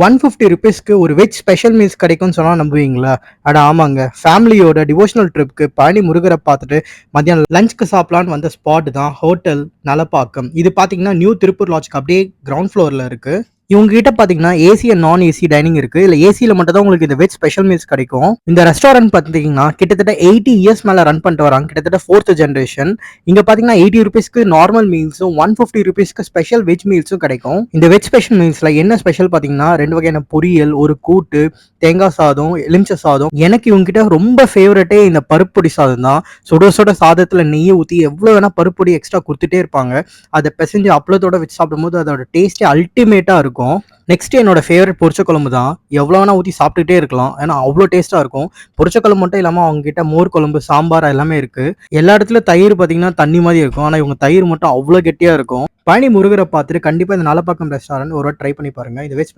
₹150க்கு ஒரு veg special meals கிடைக்கும்னு சொன்னா நம்புவீங்களா? அட ஆமாங்க. ஃபேமிலியோட டிவோஷனல் ட்ரிப்க்கு பழனி முருகர பார்த்துட்டு மத்தியானம் லஞ்ச்க்கு சாப்பிடலான்னு வந்த ஸ்பாட் தான் ஹோட்டல் நலப்பாக்கம். இது பார்த்தீங்கன்னா, நியூ திருப்பூர் லாட்ஜ்க்கு அப்படியே கிரவுண்ட் ஃப்ளோர்ல இருக்கு. இவங்க கிட்ட பார்த்தீங்கன்னா, ஏசி அண்ட் நான் ஏசி டைனிங் இருக்கு. இதுல ஏசில மட்டும் தான் உங்களுக்கு இந்த வெஜ் ஸ்பெஷல் மீல்ஸ் கிடைக்கும். இந்த ரெஸ்டாரண்ட் பார்த்தீங்கன்னா, கிட்டத்தட்ட 80 இயர்ஸ் மேல ரன் பண்ணிட்டு வராங்க. கிட்டத்தட்ட 4த் ஜெனரேஷன். இங்க பார்த்தீங்கன்னா, ₹80க்கு நார்மல் மீல்ஸும், ₹150க்கு ஸ்பெஷல் வெஜ் மீல்ஸும் கிடைக்கும். இந்த வெஜ் ஸ்பெஷல் மீல்ஸ்ல என்ன ஸ்பெஷல் பார்த்தீங்கன்னா, 2 வகையான பொரியல், ஒரு கூட்டு, தேங்காய் சாதம், எலுமிச்சை சாதம். எனக்கு இவங்க கிட்ட ரொம்ப ஃபேவரட்டே இந்த பருப்பொடி சாதம் தான். சுட சுட சாதத்துல நெய்யை ஊத்தி எவ்வளவு வேணா பருப்பொடி எக்ஸ்ட்ரா குடுத்துட்டே இருப்பாங்க. அத பெசஞ்சு அப்பளத்தோட வச்சு சாப்பிடும்போது அதோட டேஸ்ட்டே அல்டிமேட்டா இருக்கும். நெக்ஸ்ட் என்னோட ஃபேவரட் பொரிச்ச குழம்பு தான். எவ்வளோ வேணா ஊத்தி சாப்பிட்டுட்டே இருக்கலாம். ஏன்னா அவ்வளோ டேஸ்ட்டா இருக்கும். பொரிச்ச குழம்பு மட்டும் இல்லாம அவங்க கிட்ட மோர் குழம்பு, சாம்பார் எல்லாமே இருக்கு. எல்லா இடத்துலயும் தயிர் பார்த்தீங்கன்னா தண்ணி மாதிரி இருக்கும். ஆனா இவங்க தயிர் மட்டும் அவ்வளோ கெட்டியா இருக்கும். பழனி முருகரை பார்த்துட்டு கண்டிப்பா இந்த நலப்பாக்கம் ரெஸ்டாரண்ட் ஒரு வாட்டி ட்ரை பண்ணி பாருங்க. இந்த வெஜ்